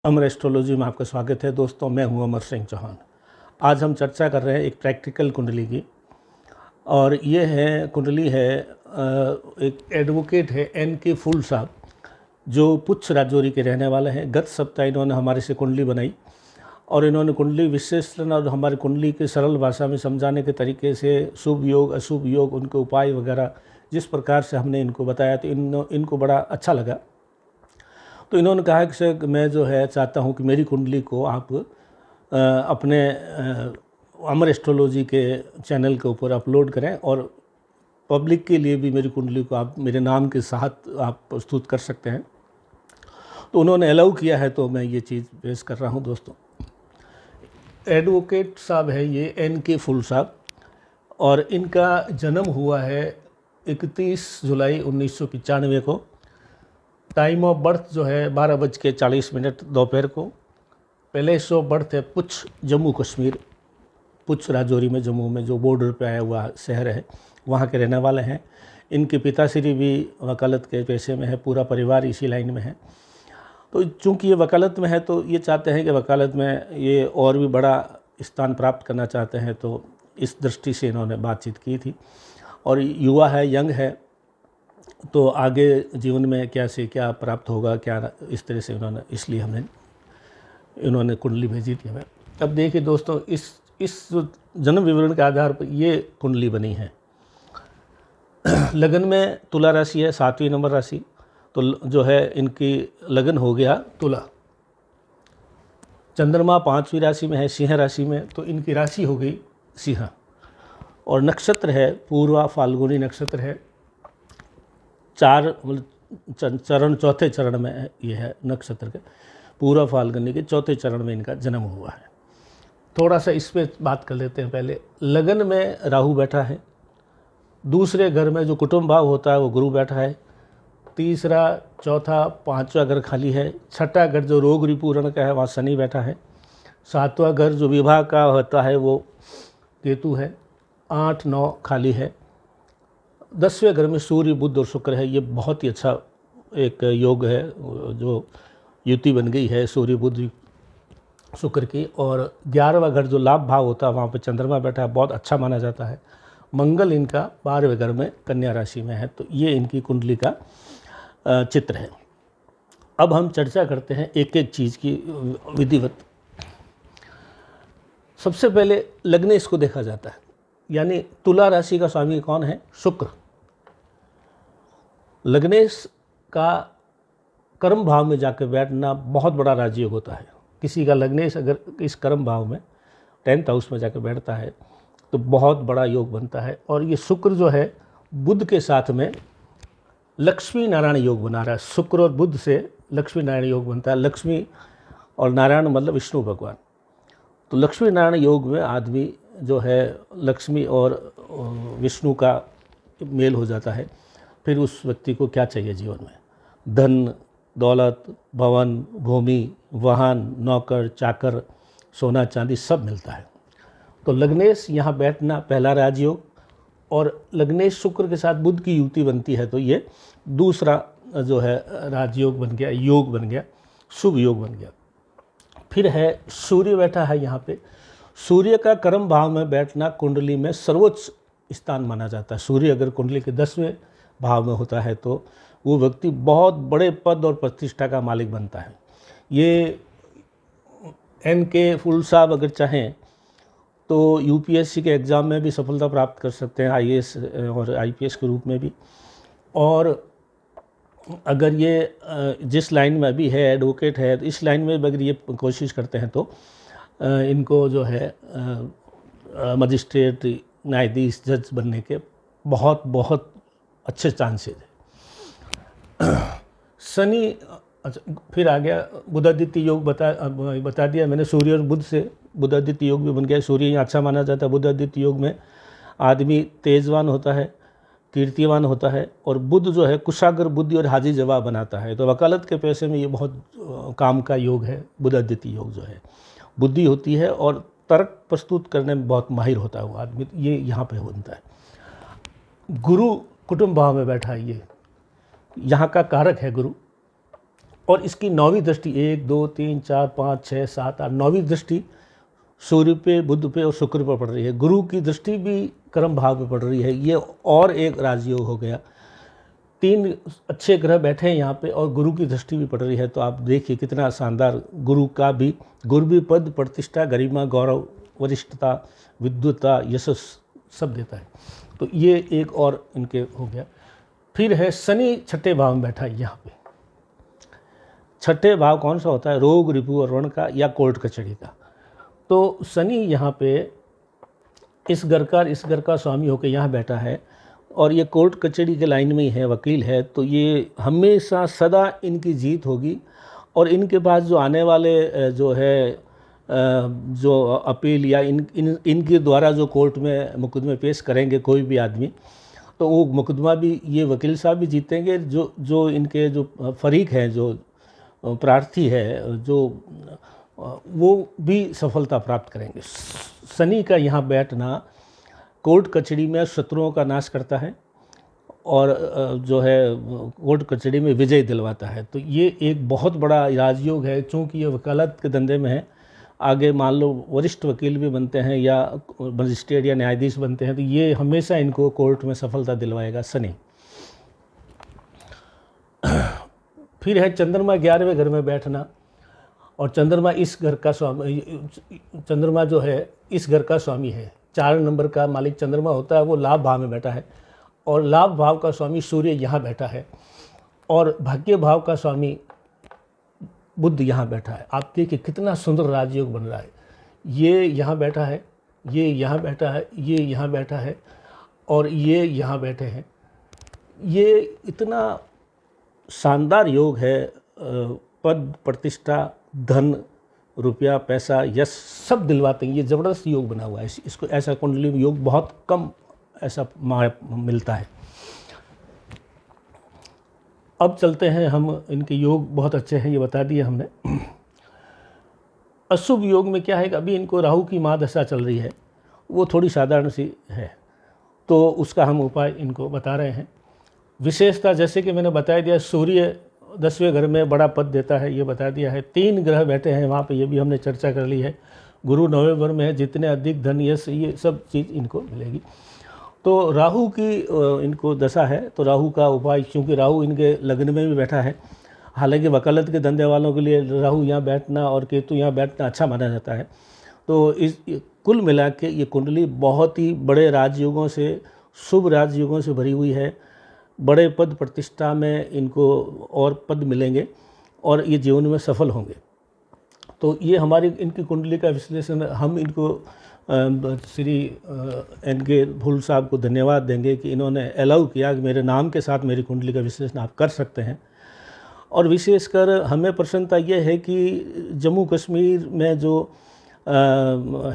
अमर astrology में आपका स्वागत है दोस्तों। मैं हूं अमर सिंह चौहान। आज हम चर्चा कर रहे हैं एक प्रैक्टिकल कुंडली की, और ये है कुंडली है एक एडवोकेट है NK फूल साहब, जो पुच्छ राजौरी के रहने वाले हैं। गत सप्ताह इन्होंने हमारे से कुंडली बनाई और इन्होंने कुंडली विश्लेषण और हमारी कुंडली के सरल भाषा में समझाने के तरीके से शुभ योग अशुभ योग उनके उपाय वगैरह जिस प्रकार से हमने इनको बताया तो इनको बड़ा अच्छा लगा। तो इन्होंने कहा कि सर मैं जो है चाहता हूं कि मेरी कुंडली को आप अपने अमर एस्ट्रोलॉजी के चैनल के ऊपर अपलोड करें और पब्लिक के लिए भी मेरी कुंडली को आप मेरे नाम के साथ आप प्रस्तुत कर सकते हैं। तो उन्होंने अलाउ किया है, तो मैं ये चीज़ पेश कर रहा हूं दोस्तों। एडवोकेट साहब है ये NK फूल साहब, और इनका जन्म हुआ है 31 जुलाई 1995 को। टाइम ऑफ बर्थ जो है 12:40 दोपहर को। प्लेस ऑफ बर्थ है पुच्छ, जम्मू कश्मीर, पुच्छ राजौरी में, जम्मू में जो बॉर्डर पे आया हुआ शहर है, वहाँ के रहने वाले हैं। इनके पिताश्री भी वकालत के पेशे में है, पूरा परिवार इसी लाइन में है। तो चूँकि ये वकालत में है तो ये चाहते हैं कि वकालत में ये और भी बड़ा स्थान प्राप्त करना चाहते हैं, तो इस दृष्टि से इन्होंने बातचीत की थी। और युवा है, यंग है, तो आगे जीवन में क्या से क्या प्राप्त होगा, क्या इस तरह से इसलिए इन्होंने कुंडली भेजी थी हमें। अब देखिए दोस्तों, इस जन्म विवरण के आधार पर ये कुंडली बनी है। लगन में तुला राशि है, 7वीं नंबर राशि, तो जो है इनकी लगन हो गया तुला। चंद्रमा 5वीं राशि में है, सिंह राशि में, तो इनकी राशि हो गई सिंह। और नक्षत्र है पूर्वा फाल्गुनी नक्षत्र है। चरण चौथे चरण में ये है नक्षत्र के, पूरा फाल्गुनी के चौथे चरण में इनका जन्म हुआ है। थोड़ा सा इस पर बात कर लेते हैं। पहले लगन में राहु बैठा है, दूसरे घर में जो कुटुंब भाव होता है वो गुरु बैठा है, तीसरा चौथा पांचवा घर खाली है, छठा घर जो रोग रिपूरण का है वहाँ शनि बैठा है, सातवां घर जो विवाह का होता है वो केतु है, 8 9 खाली है, 10वें घर में सूर्य बुध और शुक्र है। ये बहुत ही अच्छा एक योग है जो युति बन गई है सूर्य बुध शुक्र की। और 11वां घर जो लाभ भाव होता है वहाँ पे चंद्रमा बैठा है, बहुत अच्छा माना जाता है। मंगल इनका 12वें घर में कन्या राशि में है। तो ये इनकी कुंडली का चित्र है। अब हम चर्चा करते हैं एक एक चीज़ की विधिवत। सबसे पहले लग्नेश को देखा जाता है, यानी तुला राशि का स्वामी कौन है? शुक्र। लग्नेश का कर्म भाव में जाकर बैठना बहुत बड़ा राजयोग होता है। किसी का लग्नेश अगर इस कर्म भाव में 10th हाउस में जाकर बैठता है तो बहुत बड़ा योग बनता है। और ये शुक्र जो है बुध के साथ में लक्ष्मी नारायण योग बना रहा है। शुक्र और बुध से लक्ष्मी नारायण योग बनता है। लक्ष्मी और नारायण मतलब विष्णु भगवान। तो लक्ष्मी नारायण योग में आदमी जो है लक्ष्मी और विष्णु का मेल हो जाता है। फिर उस व्यक्ति को क्या चाहिए जीवन में? धन दौलत, भवन भूमि, वाहन, नौकर चाकर, सोना चांदी सब मिलता है। तो लग्नेश यहाँ बैठना पहला राजयोग। और लग्नेश शुक्र के साथ बुध की युति बनती है, तो ये दूसरा जो है राजयोग बन गया, योग बन गया, शुभ योग बन गया। फिर है सूर्य बैठा है यहाँ पे। सूर्य का कर्म भाव में बैठना कुंडली में सर्वोच्च स्थान माना जाता है। सूर्य अगर कुंडली के 10वें भाव में होता है तो वो व्यक्ति बहुत बड़े पद और प्रतिष्ठा का मालिक बनता है। ये NK फूल साहब अगर चाहें तो UPSC के एग्ज़ाम में भी सफलता प्राप्त कर सकते हैं, IAS और IPS के रूप में भी। और अगर ये जिस लाइन में अभी है एडवोकेट है, तो इस लाइन में अगर ये कोशिश करते हैं तो इनको जो है मजिस्ट्रेट, न्यायाधीश, जज बनने के बहुत बहुत अच्छे चांसेस है। शनि, अच्छा फिर आ गया बुधादित्य योग। बता दिया मैंने। सूर्य और बुध से बुधादित्य योग भी बन गया। सूर्य यहाँ अच्छा माना जाता है। बुधादित्य योग में आदमी तेजवान होता है, कीर्तिवान होता है, और बुध जो है कुशाग्र बुद्धि और हाजी जवाब बनाता है। तो वकालत के पेशे में ये बहुत काम का योग है। बुधादित्य योग जो है बुद्धि होती है और तर्क प्रस्तुत करने में बहुत माहिर होता है वो आदमी, ये यहाँ पे बनता है। गुरु कुटुंब भाव में बैठा है, ये यहाँ का कारक है गुरु। और इसकी 9वीं दृष्टि 1 2 3 4 5 6 7 8 9वीं दृष्टि सूर्य पे, बुध पे और शुक्र पर पड़ रही है। गुरु की दृष्टि भी कर्म भाव पे पड़ रही है। ये और एक राजयोग हो गया। 3 अच्छे ग्रह बैठे हैं यहाँ पे और गुरु की दृष्टि भी पड़ रही है। तो आप देखिए कितना शानदार गुरु भी पद, प्रतिष्ठा, गरिमा, गौरव, वरिष्ठता, विद्वता, यशस सब देता है। तो ये एक और इनके हो गया। फिर है शनि छठे भाव में बैठा है यहाँ पे। छठे भाव कौन सा होता है? रोग, रिपु और ऋण का या कोर्ट कचहरी का। तो शनि यहाँ पे इस घर का स्वामी होकर यहाँ बैठा है और ये कोर्ट कचहरी के लाइन में ही है, वकील है। तो ये हमेशा सदा इनकी जीत होगी और इनके पास जो आने वाले जो है जो अपील या इनके द्वारा जो कोर्ट में मुकदमे पेश करेंगे कोई भी आदमी, तो वो मुकदमा भी ये वकील साहब भी जीतेंगे। जो इनके जो फरीक हैं, जो प्रार्थी है, जो वो भी सफलता प्राप्त करेंगे। शनि का यहाँ बैठना कोर्ट कचहरी में शत्रुओं का नाश करता है और जो है कोर्ट कचहरी में विजय दिलवाता है। तो ये एक बहुत बड़ा राजयोग है। चूँकि ये वकालत के धंधे में है, आगे मान लो वरिष्ठ वकील भी बनते हैं या मजिस्ट्रेट या न्यायाधीश बनते हैं, तो ये हमेशा इनको कोर्ट में सफलता दिलवाएगा शनि। फिर है चंद्रमा 11वें घर में बैठना और चंद्रमा इस घर का स्वामी, चंद्रमा जो है इस घर का स्वामी है। 4 नंबर का मालिक चंद्रमा होता है, वो लाभ भाव में बैठा है और लाभ भाव का स्वामी सूर्य यहाँ बैठा है और भाग्य भाव का स्वामी बुध यहाँ बैठा है। आप देखिए कितना सुंदर राजयोग बन रहा है। ये यहाँ बैठा है, ये यहाँ बैठा है, ये यहाँ बैठा है और ये यहाँ बैठे हैं। ये इतना शानदार योग है। पद, प्रतिष्ठा, धन, रुपया, पैसा, यश सब दिलवाते हैं। ये ज़बरदस्त योग बना हुआ है। इसको ऐसा कुंडली में योग बहुत कम ऐसा मिलता है। अब चलते हैं हम, इनके योग बहुत अच्छे हैं, ये बता दिए हमने। अशुभ योग में क्या है कि अभी इनको राहु की महादशा चल रही है, वो थोड़ी साधारण सी है, तो उसका हम उपाय इनको बता रहे हैं। विशेषता जैसे कि मैंने बता दिया, सूर्य 10वें घर में बड़ा पद देता है, ये बता दिया है। 3 ग्रह बैठे हैं वहाँ पे, ये भी हमने चर्चा कर ली है। गुरु 9वें घर में है, जितने अधिक धन, यश, ये सब चीज़ इनको मिलेगी। तो राहु की इनको दशा है, तो राहु का उपाय, क्योंकि राहु इनके लग्न में भी बैठा है। हालांकि वकालत के धंधे वालों के लिए राहु यहाँ बैठना और केतु यहाँ बैठना अच्छा माना जाता है। तो इस कुल मिला के ये कुंडली बहुत ही बड़े राजयोगों से, शुभ राजयोगों से भरी हुई है। बड़े पद प्रतिष्ठा में इनको और पद मिलेंगे और ये जीवन में सफल होंगे। तो ये हमारी इनकी कुंडली का विश्लेषण, हम इनको श्री एन के फूल साहब को धन्यवाद देंगे कि इन्होंने अलाउ किया कि मेरे नाम के साथ मेरी कुंडली का विश्लेषण आप कर सकते हैं। और विशेषकर हमें प्रसन्नता ये है कि जम्मू कश्मीर में जो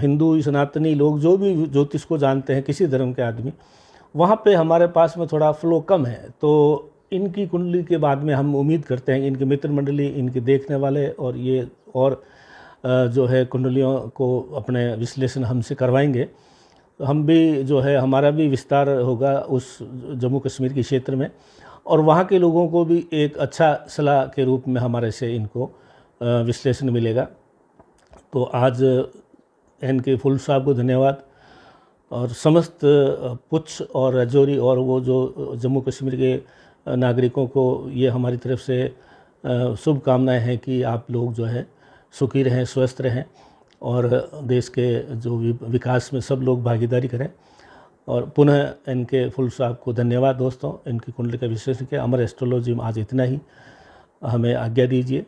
हिंदू सनातनी लोग जो भी ज्योतिष को जानते हैं, किसी धर्म के आदमी, वहाँ पे हमारे पास में थोड़ा फ्लो कम है। तो इनकी कुंडली के बाद में हम उम्मीद करते हैं इनकी मित्र मंडली, इनके देखने वाले और ये और जो है कुंडलियों को अपने विश्लेषण हमसे करवाएंगे। हम भी जो है हमारा भी विस्तार होगा उस जम्मू कश्मीर के क्षेत्र में और वहाँ के लोगों को भी एक अच्छा सलाह के रूप में हमारे से इनको विश्लेषण मिलेगा। तो आज एन के फूल साहब को धन्यवाद और समस्त पुछ और राजौरी और वो जो जम्मू कश्मीर के नागरिकों को ये हमारी तरफ से शुभकामनाएं हैं कि आप लोग जो है सुखी रहें, स्वस्थ रहें और देश के जो विकास में सब लोग भागीदारी करें। और पुनः इनके फूल साहब को धन्यवाद दोस्तों, इनकी कुंडली का विश्लेषण किया। अमर एस्ट्रोलॉजी में आज इतना ही, हमें आज्ञा दीजिए।